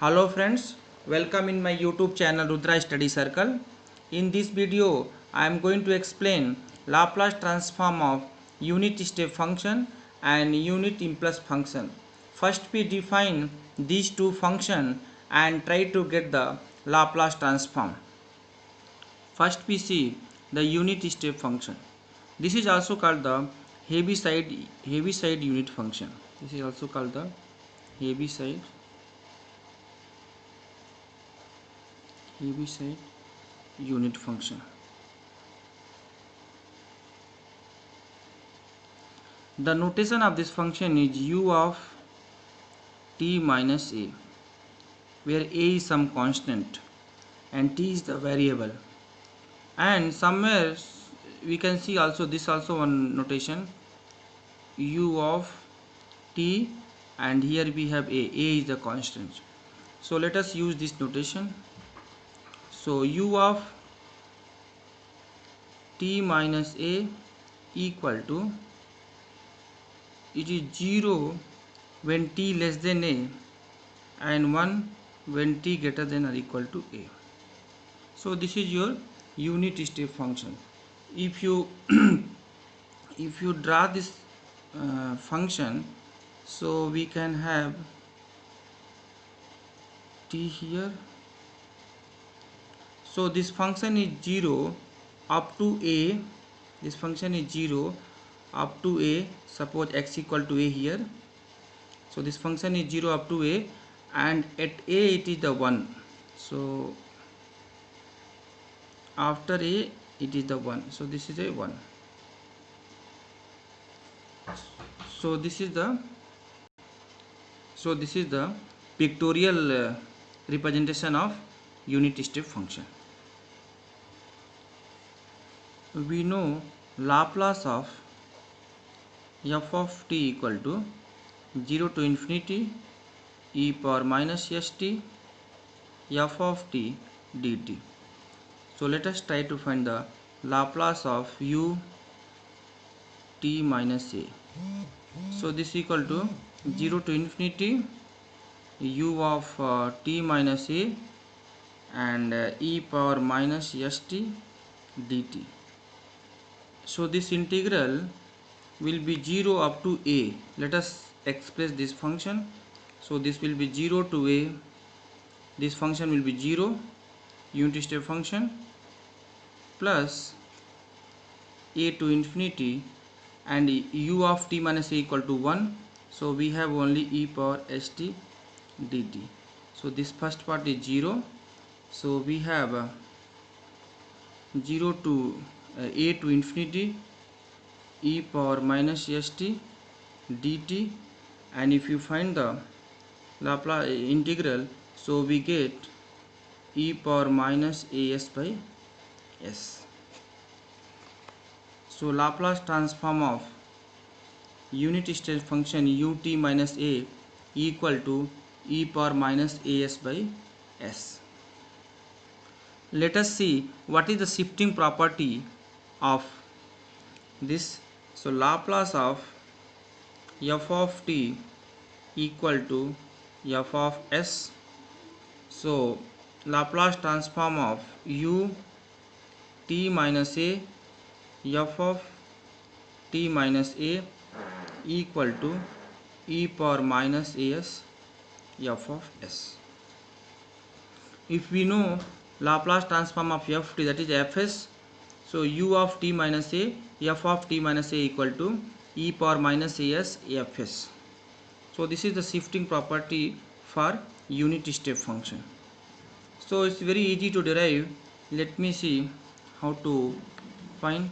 Hello friends, welcome in my YouTube channel Rudra Study Circle. In this video, I am going to explain Laplace transform of unit step function and unit impulse function. First we define these two functions and try to get the Laplace transform. First we see the unit step function. This is also called the Heaviside unit function. This is also called the Heaviside unit function. The notation of this function is u of t minus a, where a is some constant and t is the variable. And somewhere we can see also this also one notation, u of t, and here we have a is the constant. So let us use this notation. So u of t minus a equal to, it is 0 when t less than a and 1 when t greater than or equal to a. So this is your unit step function. If you if you draw this function, so we can have t here. So this function is 0 up to a. This function is 0 up to a. Suppose x equal to a here. So this function is 0 up to a, and at a it is the 1. So after a it is the 1. So this is a 1. So this is the pictorial representation of unit step function. We know Laplace of f of t equal to 0 to infinity e power minus st f of t dt. So let us try to find the Laplace of u t minus a. So this is equal to 0 to infinity u of t minus a and e power minus st dt. So this integral will be 0 up to a. Let us express this function. So this will be 0 to a. This function will be 0, unit step function, plus a to infinity, and u of t minus a equal to 1. So we have only e power st dt. So this first part is 0. So we have 0 to a to infinity e power minus st dt, and if you find the Laplace integral, so we get e power minus as by s. So Laplace transform of unit step function ut minus a equal to e power minus as by s. Let us see what is the shifting property of this. So Laplace of f of t equal to f of s. So Laplace transform of u t minus a f of t minus a equal to e power minus as f of s. If we know Laplace transform of f t, that is fs, so u of t minus a f of t minus a equal to e power minus as fs. So this is the shifting property for unit step function. So it's very easy to derive. Let me see how to find.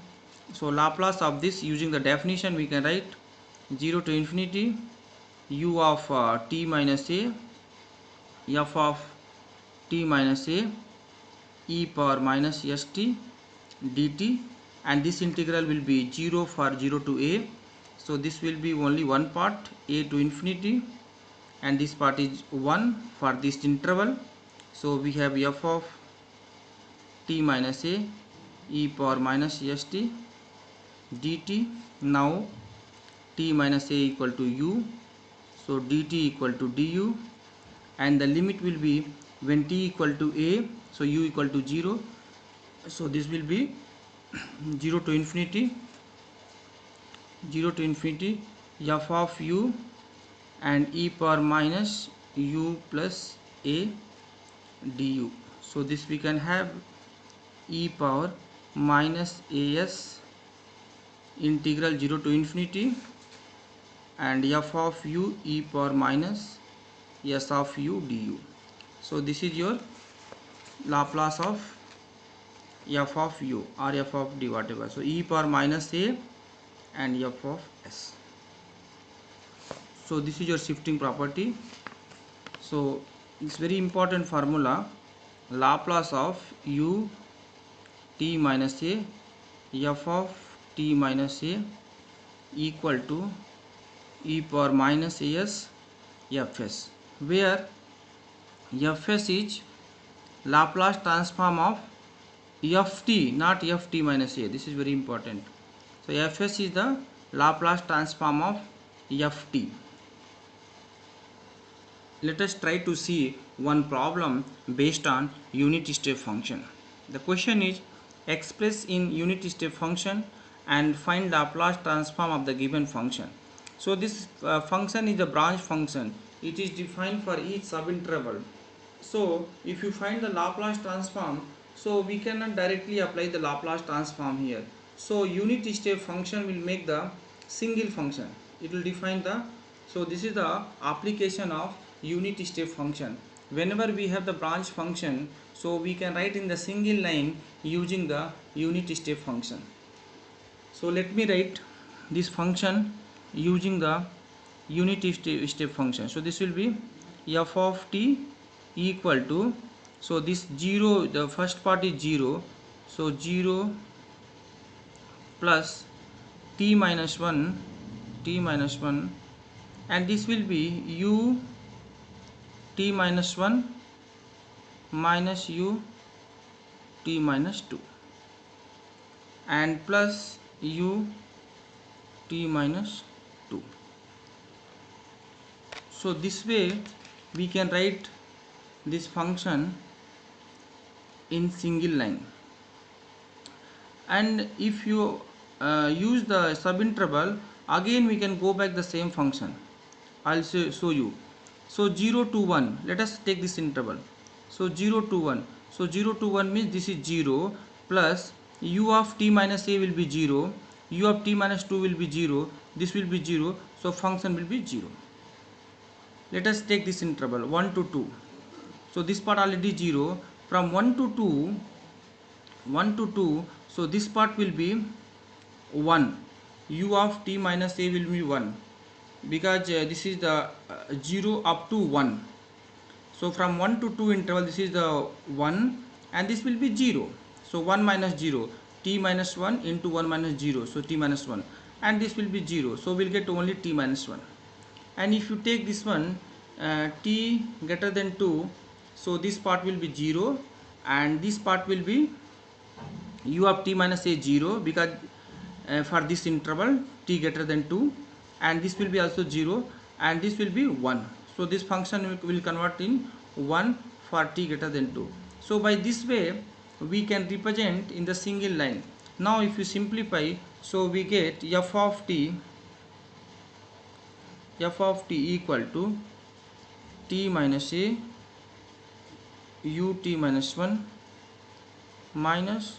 So Laplace of this, using the definition, we can write 0 to infinity u of t minus a f of t minus a e power minus st dt, and this integral will be 0 for 0 to a. So this will be only one part, a to infinity, and this part is 1 for this interval. So we have f of t minus a e power minus st dt. Now t minus a equal to u, so dt equal to du, and the limit will be when t equal to a, so u equal to 0, so this will be 0 to infinity f of u and e power minus u plus a du. So this we can have e power minus as integral 0 to infinity and f of u e power minus s of u du. So this is your Laplace of f of u or f of d, whatever. So e power minus a and f of s. So this is your shifting property. So it's very important formula, Laplace of u t minus a f of t minus a equal to e power minus as fs, where fs is Laplace transform of ft, not ft minus a. This is very important. So fs is the Laplace transform of ft. Let us try to see one problem based on unit step function. The question is, express in unit step function and find Laplace transform of the given function. So this function is a branch function. It is defined for each subinterval. So if you find the Laplace transform, so we cannot directly apply the Laplace transform here. So unit step function will make the single function. It will define the, so this is the application of unit step function. Whenever we have the branch function, so we can write in the single line using the unit step function. So let me write this function using the unit step function. So this will be f of t equal to, so this 0, the first part is 0, so 0 plus t minus 1, and this will be u t minus 1 minus u t minus 2 and plus u t minus 2. So this way we can write this function in single line, and if you use the subinterval, again we can go back the same function. I'll show you. So 0 to 1, let us take this interval. So 0 to 1, so 0 to 1 means this is 0 plus u of t minus a will be 0, u of t minus 2 will be 0, this will be 0, so function will be 0. Let us take this interval 1 to 2. So this part already 0. From 1 to 2, so this part will be 1. U of t minus a will be 1, because this is the 0 up to 1. So from 1 to 2 interval, this is the 1 and this will be 0. So 1 minus 0, t minus 1 into 1 minus 0, so t minus 1, and this will be 0. So we'll get only t minus 1. And if you take this one, t greater than 2, so this part will be 0 and this part will be u of t minus a 0, because for this interval t greater than 2, and this will be also 0 and this will be 1. So this function will convert in 1 for t greater than 2. So by this way we can represent in the single line. Now if you simplify, so we get f of t equal to t minus a ut minus 1 minus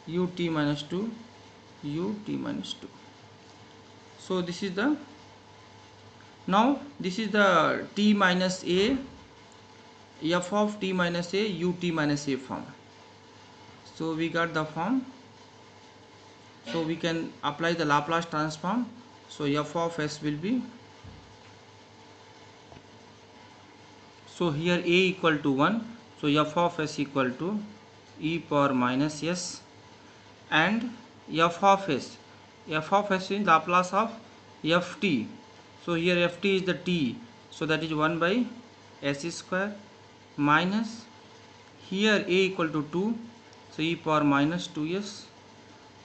ut minus 2 ut minus 2. So this is the, now this is the t minus a, f of t minus a ut minus a form. So we got the form. So we can apply the Laplace transform. So f of s will be, so here a equal to 1, so f of s equal to e power minus s, and f of s is Laplace of ft. So here ft is the t, so that is 1 by s square minus, here a equal to 2, so e power minus 2s,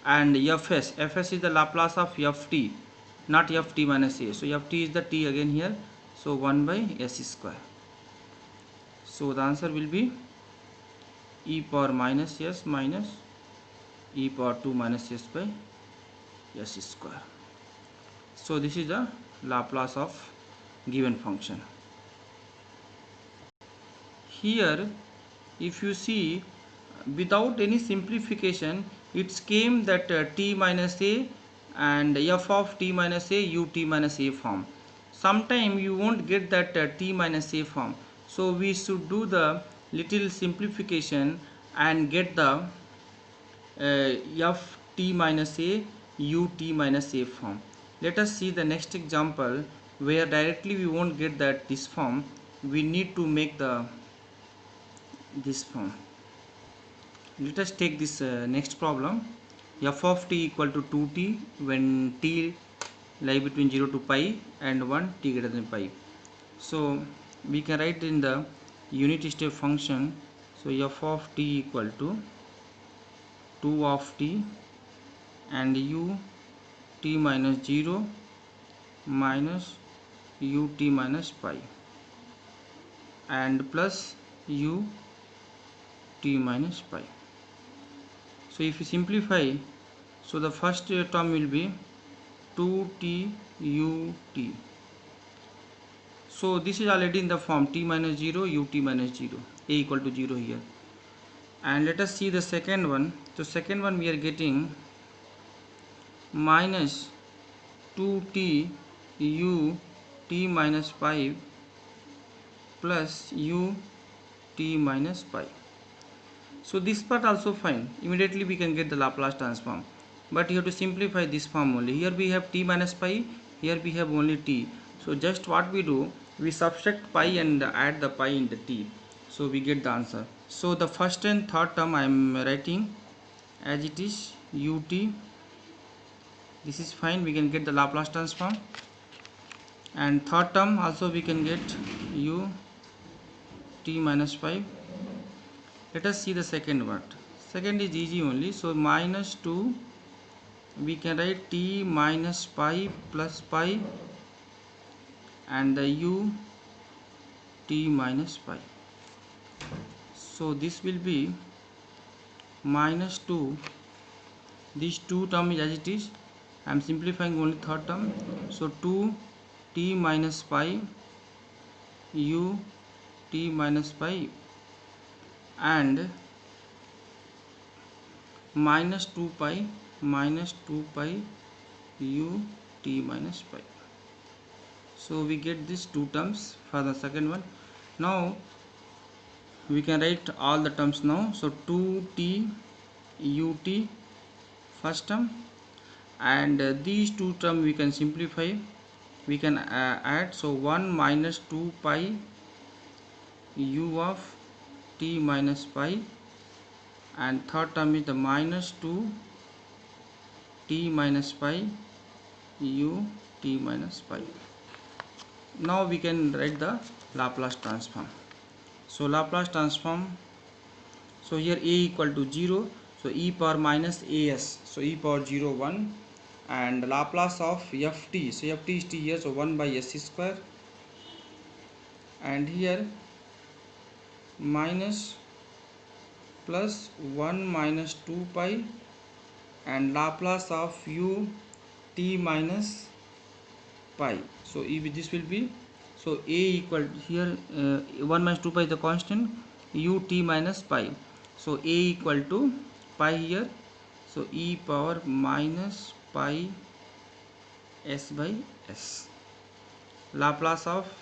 and fs is the Laplace of ft, not ft minus a, so ft is the t again here, so 1 by s square. So the answer will be e power minus s minus e power 2 minus s by s square. So this is the Laplace of given function. Here if you see, without any simplification it came that t minus a and f of t minus a ut minus a form. Sometime you won't get that t minus a form, so we should do the little simplification and get the f t minus a ut minus a form. Let us see the next example where directly we won't get that this form. We need to make this form. Let us take this next problem. F of t equal to 2t when t lie between 0 to pi and 1 t greater than pi. So we can write in the unit step function. So f of t equal to 2 of t and u t minus 0 minus ut minus pi and plus u t minus pi. So if you simplify, so the first term will be 2t ut. So this is already in the form t minus 0 ut minus 0, a equal to 0 here. And let us see the second one. So second one we are getting minus 2t u t minus pi plus u t minus pi. So this part also fine, immediately we can get the Laplace transform, but you have to simplify this form only. Here we have t minus pi, here we have only t. So just what we do, we subtract pi and add the pi in the t, so we get the answer. So the first and third term I am writing as it is ut. This is fine, we can get the Laplace transform. And third term also we can get u t minus pi. Let us see the second one. Second is easy only. So minus 2, we can write t minus pi plus pi and the u t minus pi. So this will be minus 2. This 2 term is as it is. I am simplifying only third term. So 2 t minus pi u t minus pi and minus 2 pi u t minus pi. So we get these two terms for the second one. Now we can write all the terms now. So 2t ut first term, and these two terms we can simplify, we can add. So 1 minus 2 pi u of t minus pi, and third term is the minus 2 t minus pi u t minus pi. Now we can write the Laplace transform. So Laplace transform, so here a equal to 0, so e power minus as, so e power 0 1, and Laplace of ft, so ft is t here, so 1 by s square, and here minus plus 1 minus 2 pi and Laplace of u t minus pi. So if this will be, so a equal here 1 minus 2 pi is the constant, u t minus pi, so a equal to pi here, so e power minus pi s by s. Laplace of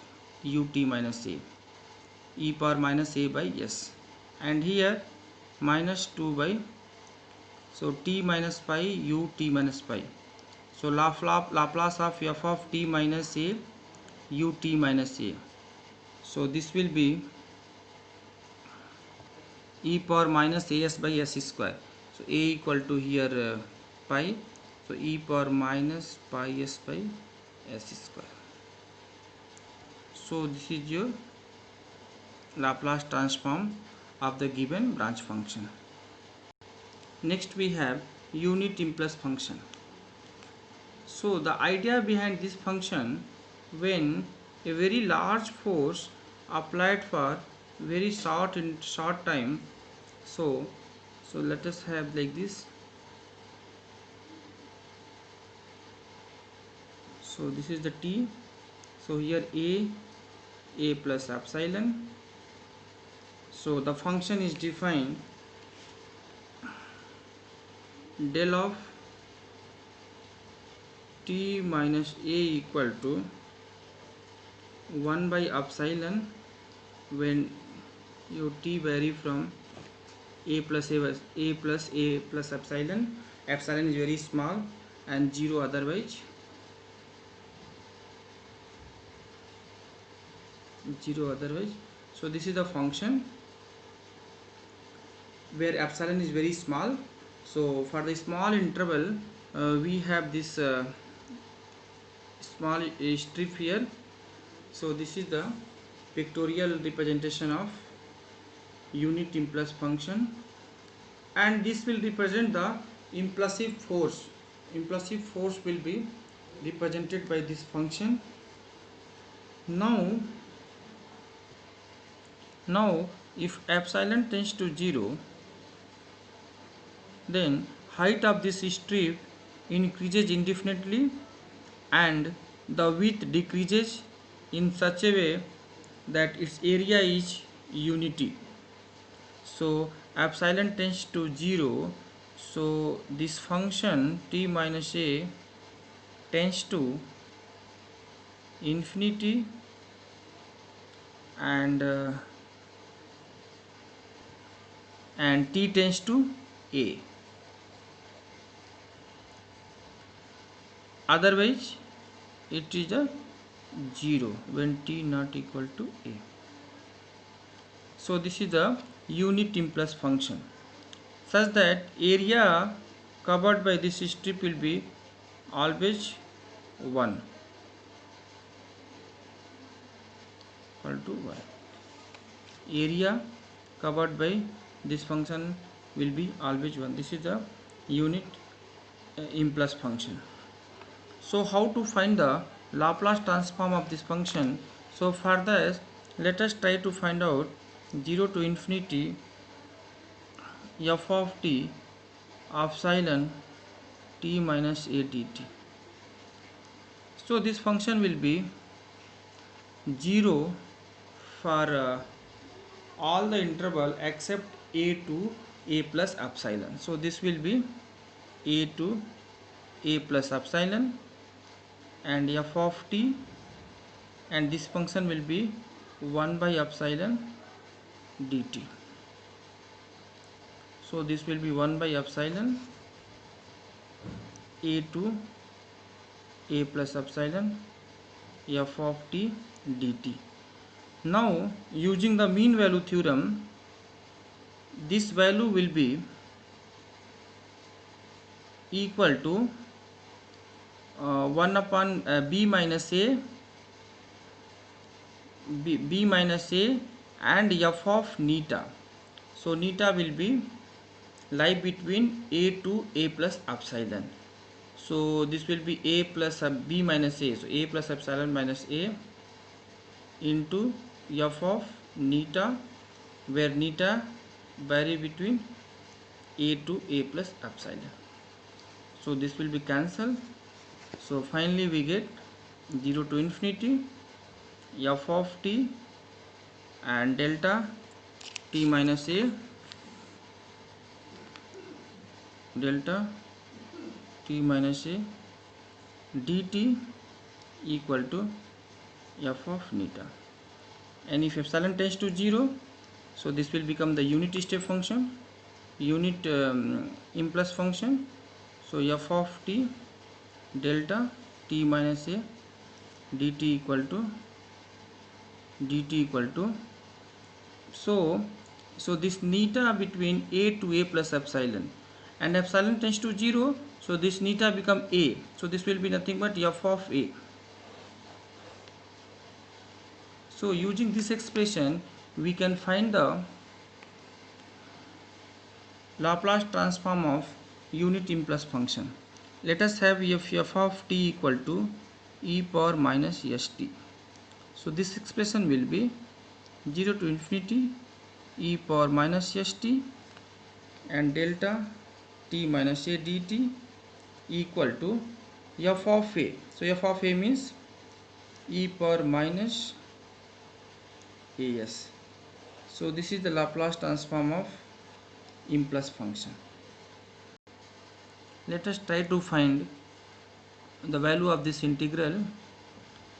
u t minus a, e power minus a by s, and here minus 2 by, so t minus pi u t minus pi. So Laplace of f of t minus a u t minus a. So this will be e power minus as by s square. So a equal to here pi, so e power minus pi s by s square. So this is your Laplace transform of the given branch function. Next we have unit impulse function. So the idea behind this function, when a very large force applied for very short in short time. So let us have like this. So this is the t. So here a plus epsilon. So the function is defined del of t minus a equal to 1 by epsilon when your t vary from a plus a plus epsilon. Epsilon is very small and 0 otherwise. 0 otherwise. So this is the function where epsilon is very small. So for the small interval we have this small strip here. So this is the pictorial representation of unit impulse function, and this will represent the impulsive force. Impulsive force will be represented by this function. Now if epsilon tends to 0, then height of this strip increases indefinitely and the width decreases in such a way that its area is unity. So epsilon tends to 0, so this function t minus a tends to infinity and t tends to a. Otherwise it is a 0 when t not equal to a. So this is the unit impulse function, such that area covered by this strip will be always 1 equal to 1. Area covered by this function will be always 1. This is the unit impulse function. So how to find the Laplace transform of this function? So for this, let us try to find out 0 to infinity f of t epsilon t minus a dt. So this function will be 0 for all the interval except a to a plus epsilon. So this will be a to a plus epsilon and f of t, and this function will be 1 by epsilon dt. So this will be 1 by epsilon a to a plus epsilon f of t dt. Now using the mean value theorem, this value will be equal to 1 upon b minus a and f of neta. So neta will be lie between a to a plus epsilon. So this will be a plus b minus a. So a plus epsilon minus a into f of neta, where neta vary between a to a plus epsilon. So this will be cancelled. So finally we get 0 to infinity f of t and delta t minus a delta t minus a dt equal to f of neta. And if epsilon tends to 0, so this will become the unit step function, unit impulse function. So f of t delta t minus a dt equal to so this neta between a to a plus epsilon, and epsilon tends to 0, so this neta become a. So this will be nothing but f of a. So using this expression we can find the Laplace transform of unit impulse function. Let us have f of t equal to e power minus st. So this expression will be 0 to infinity e power minus st and delta t minus a dt equal to f of a. So f of a means e power minus as. So this is the Laplace transform of impulse function. Let us try to find the value of this integral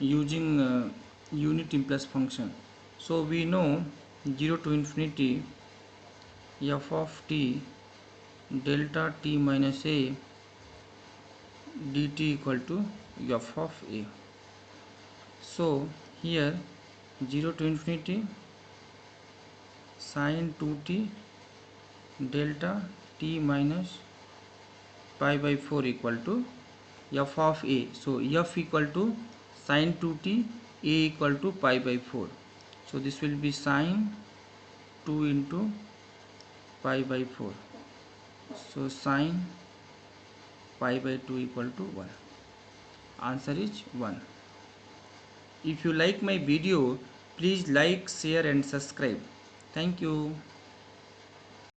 using unit impulse function. So we know 0 to infinity f of t delta t minus a dt equal to f of a. So here 0 to infinity sin 2t delta t minus pi by 4 equal to f of a. So f equal to sin 2t, a equal to pi by 4. So this will be sin 2 into pi by 4. So sin pi by 2 equal to 1. Answer is 1. If you like my video, please like, share and subscribe. Thank you.